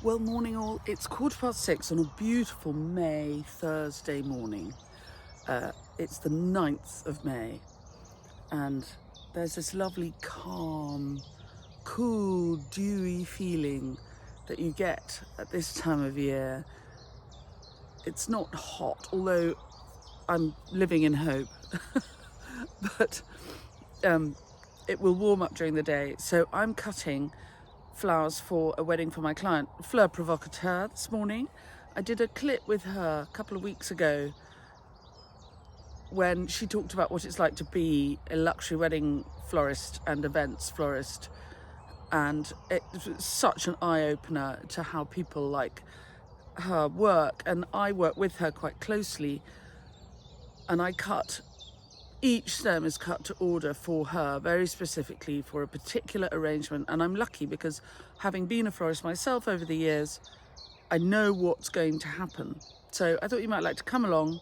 Well, morning all. It's 6:15 on a beautiful May Thursday morning. It's the 9th of May, and there's this lovely calm, cool, dewy feeling that you get at this time of year. It's not hot, although I'm living in hope, but it will warm up during the day. So I'm cutting flowers for a wedding for my client, Fleur Provocateur, this morning. I did a clip with her a couple of weeks ago when she talked about what it's like to be a luxury wedding florist and events florist. And it was such an eye-opener to how people like her work. And I work with her quite closely. And each stem is cut to order for her, very specifically for a particular arrangement. And I'm lucky because having been a florist myself over the years, I know what's going to happen. So I thought you might like to come along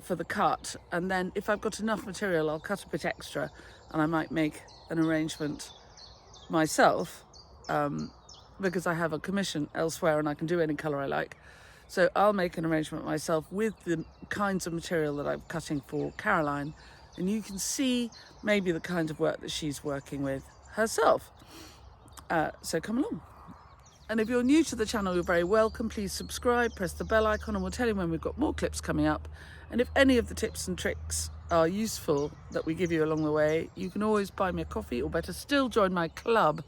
for the cut. And then if I've got enough material, I'll cut a bit extra and I might make an arrangement myself because I have a commission elsewhere and I can do any colour I like. So I'll make an arrangement myself with the kinds of material that I'm cutting for Caroline, and you can see maybe the kind of work that she's working with herself. So come along. And if you're new to the channel, you're very welcome. Please subscribe, press the bell icon, and we'll tell you when we've got more clips coming up. And if any of the tips and tricks are useful that we give you along the way, you can always buy me a coffee, or better still, join my club,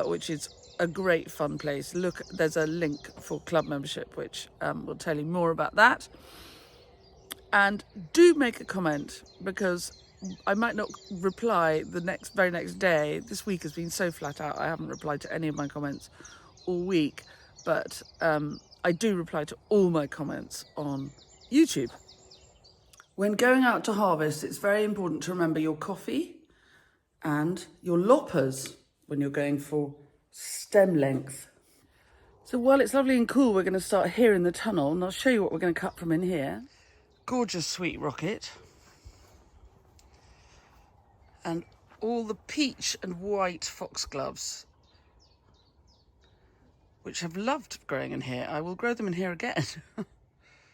which is a great fun place. Look, there's a link for club membership, which will tell you more about that. And do make a comment, because I might not reply the very next day. This week has been so flat out, I haven't replied to any of my comments all week, but I do reply to all my comments on YouTube. When going out to harvest, it's very important to remember your coffee and your loppers when you're going for stem length. So while it's lovely and cool, we're going to start here in the tunnel, and I'll show you what we're going to cut from in here. Gorgeous sweet rocket. And all the peach and white foxgloves, which have loved growing in here. I will grow them in here again.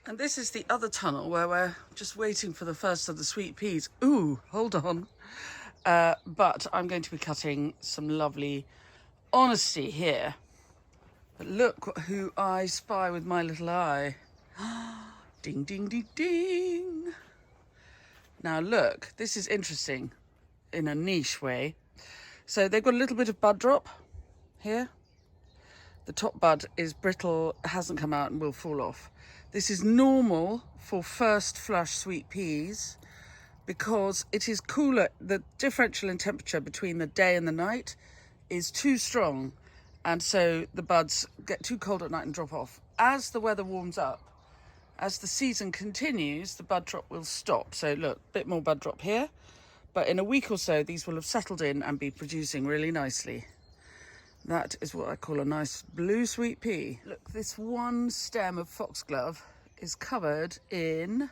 And this is the other tunnel where we're just waiting for the first of the sweet peas. Ooh, hold on. But I'm going to be cutting some lovely honesty here. But look who I spy with my little eye. Ding, ding, ding, ding. Now look, this is interesting in a niche way. So they've got a little bit of bud drop here. The top bud is brittle, hasn't come out and will fall off. This is normal for first flush sweet peas because it is cooler. The differential in temperature between the day and the night is too strong, and so the buds get too cold at night and drop off. As the weather warms up, as the season continues, the bud drop will stop. So look, a bit more bud drop here, but in a week or so these will have settled in and be producing really nicely. That is what I call a nice blue sweet pea. Look, this one stem of foxglove is covered in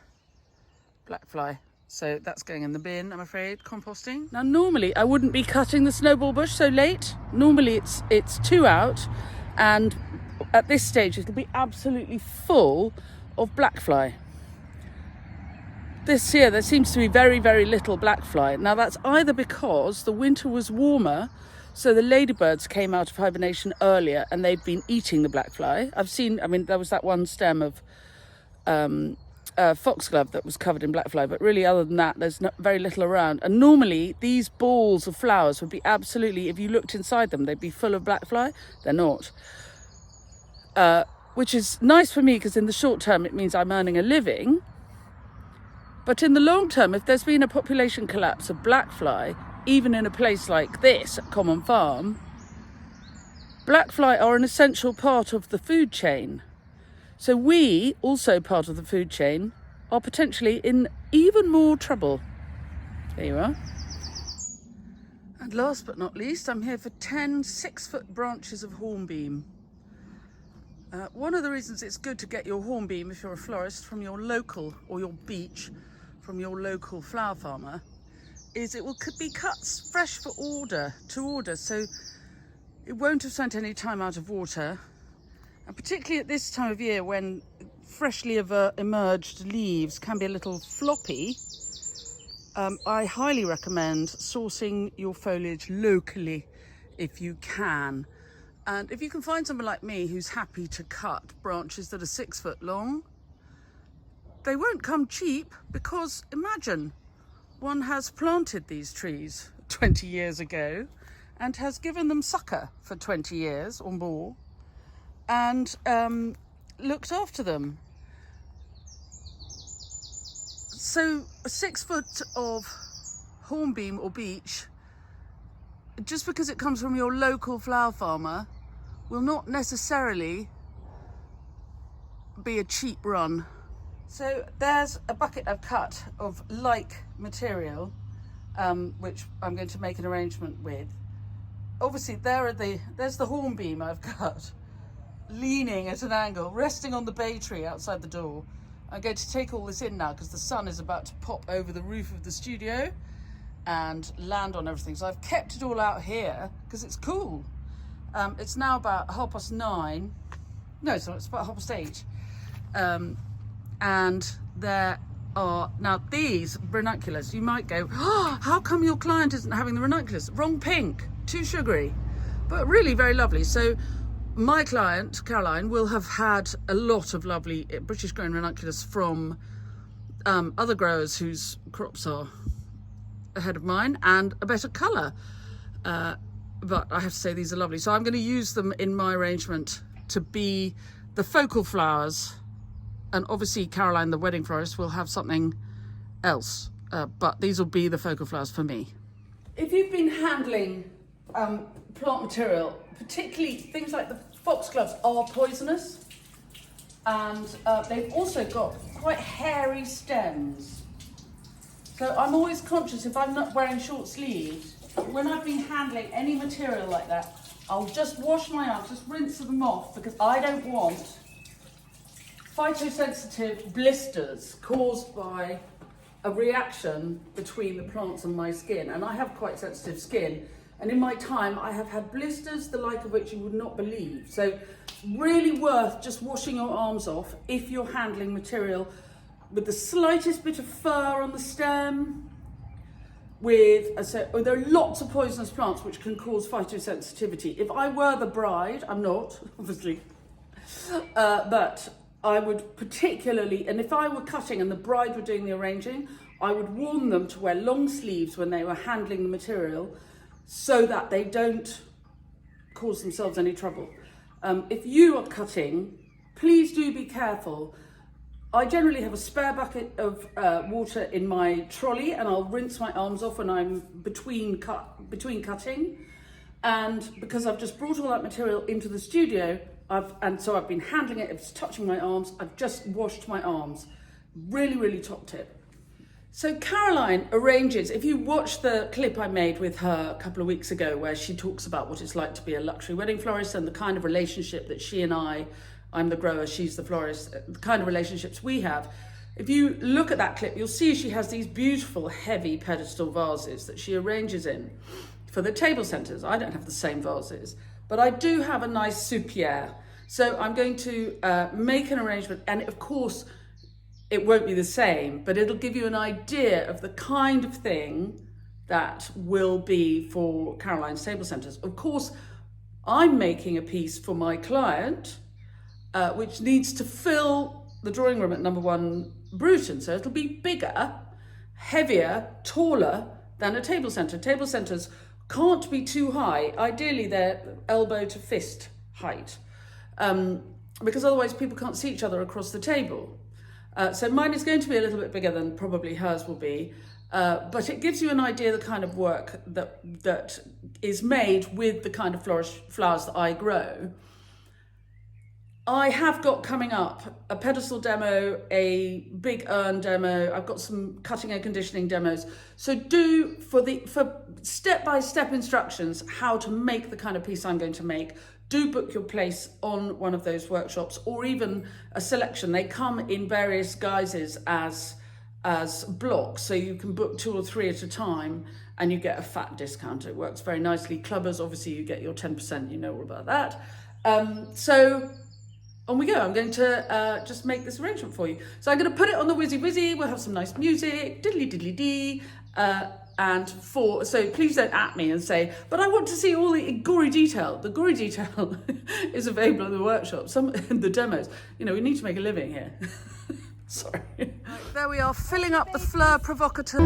black fly. So that's going in the bin, I'm afraid, composting. Now, normally I wouldn't be cutting the snowball bush so late. Normally it's 2 out, and at this stage it'll be absolutely full of black fly. This year there seems to be very, very little black fly. Now that's either because the winter was warmer, so the ladybirds came out of hibernation earlier and they've been eating the black fly. There was that one stem of foxglove that was covered in black fly, but really other than that there's very little around. And normally these balls of flowers would be absolutely, if you looked inside them, they'd be full of black fly. They're not, which is nice for me because in the short term it means I'm earning a living. But in the long term, if there's been a population collapse of black fly, even in a place like this at Common Farm, black fly are an essential part of the food chain. So we, also part of the food chain, are potentially in even more trouble. There you are. And last but not least, I'm here for 10 6-foot branches of hornbeam. One of the reasons it's good to get your hornbeam, if you're a florist, from your local, or your beech, from your local flower farmer, is it will be cut fresh to order, so it won't have spent any time out of water, And particularly at this time of year when freshly emerged leaves can be a little floppy, I highly recommend sourcing your foliage locally if you can. And if you can find someone like me who's happy to cut branches that are 6 foot long, they won't come cheap, because imagine one has planted these trees 20 years ago and has given them sucker for 20 years or more and looked after them. So 6 foot of hornbeam or beech, just because it comes from your local flower farmer, will not necessarily be a cheap run. So there's a bucket I've cut of like material, which I'm going to make an arrangement with. Obviously there's the hornbeam I've cut, leaning at an angle, resting on the bay tree outside the door. I'm going to take all this in now because the sun is about to pop over the roof of the studio and land on everything. So I've kept it all out here because it's cool. It's now about 9:30. No, it's not, it's about 8:30. And there are now these ranunculus. You might go, oh, how come your client isn't having the ranunculus? Wrong pink, too sugary, but really very lovely. So my client, Caroline, will have had a lot of lovely British grown ranunculus from other growers whose crops are ahead of mine and a better colour. But I have to say these are lovely. So I'm going to use them in my arrangement to be the focal flowers. And obviously Caroline, the wedding florist, will have something else. But these will be the focal flowers for me. If you've been handling plant material, particularly things like the foxgloves are poisonous. And they've also got quite hairy stems. So I'm always conscious, if I'm not wearing short sleeves, when I've been handling any material like that, I'll just wash my arms, just rinse them off, because I don't want phytosensitive blisters caused by a reaction between the plants and my skin. And I have quite sensitive skin. And in my time, I have had blisters, the like of which you would not believe. So really worth just washing your arms off if you're handling material with the slightest bit of fur on the stem. There are lots of poisonous plants which can cause phytosensitivity. If I were the bride, I'm not, obviously, but I would particularly, and if I were cutting and the bride were doing the arranging, I would warn them to wear long sleeves when they were handling the material so that they don't cause themselves any trouble. If you are cutting, please do be careful. I generally have a spare bucket of water in my trolley, and I'll rinse my arms off when I'm between cutting. And because I've just brought all that material into the studio, so I've been handling it, it's touching my arms, I've just washed my arms. Really, really top tip. So Caroline arranges, if you watch the clip I made with her a couple of weeks ago where she talks about what it's like to be a luxury wedding florist and the kind of relationship that she and I'm the grower, she's the florist, the kind of relationships we have. If you look at that clip, you'll see she has these beautiful heavy pedestal vases that she arranges in for the table centers. I don't have the same vases, but I do have a nice soupière. So I'm going to make an arrangement, and of course it won't be the same, but it'll give you an idea of the kind of thing that will be for Caroline's table centers. Of course, I'm making a piece for my client, which needs to fill the drawing room at number 1 Bruton. So it'll be bigger, heavier, taller than a table centre. Table centres can't be too high. Ideally, they're elbow to fist height, because otherwise people can't see each other across the table. So mine is going to be a little bit bigger than probably hers will be, but it gives you an idea of the kind of work that is made with the kind of flowers that I grow. I have got coming up a pedestal demo, a big urn demo. I've got some cutting and conditioning demos. So for step-by-step instructions how to make the kind of piece I'm going to make, do book your place on one of those workshops, or even a selection. They come in various guises as blocks, so you can book 2 or 3 at a time and you get a fat discount. It works very nicely. Clubbers, obviously you get your 10%, you know all about that. So on we go. I'm going to just make this arrangement for you. So I'm going to put it on the Whizzy Whizzy. We'll have some nice music, diddly diddly dee. So please don't at me and say, but I want to see all the gory detail. The gory detail is available in the workshop, some in the demos. You know, we need to make a living here. Sorry. Right, there we are, filling up the fleur provocateur.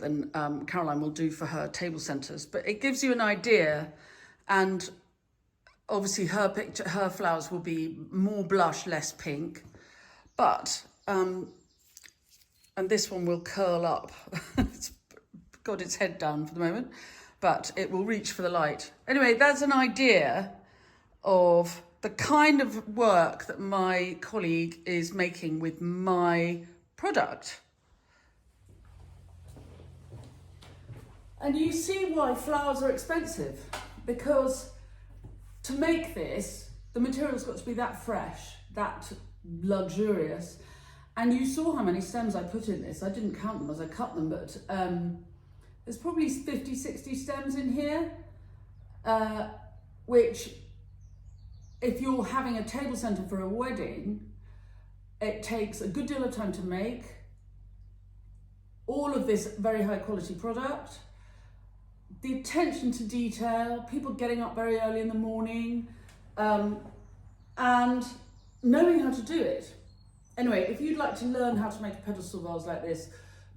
Than Caroline will do for her table centres, but it gives you an idea. And obviously her flowers will be more blush, less pink, but and this one will curl up. It's got its head down for the moment, but it will reach for the light. Anyway, that's an idea of the kind of work that my colleague is making with my product. And you see why flowers are expensive, because to make this, the material's got to be that fresh, that luxurious. And you saw how many stems I put in this. I didn't count them as I cut them, but there's probably 50, 60 stems in here, which if you're having a table centre for a wedding, it takes a good deal of time to make all of this very high quality product. The attention to detail, people getting up very early in the morning, and knowing how to do it. Anyway, if you'd like to learn how to make a pedestal vase like this,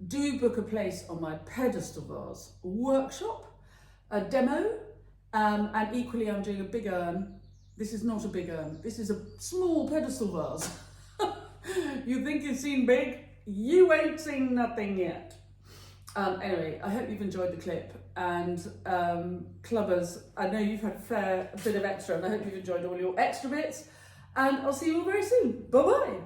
do book a place on my pedestal vase workshop, a demo, and equally I'm doing a big urn. This is not a big urn, this is a small pedestal vase. You think you've seen big? You ain't seen nothing yet. Anyway, I hope you've enjoyed the clip, and clubbers, I know you've had a fair bit of extra, and I hope you've enjoyed all your extra bits, and I'll see you all very soon. Bye-bye.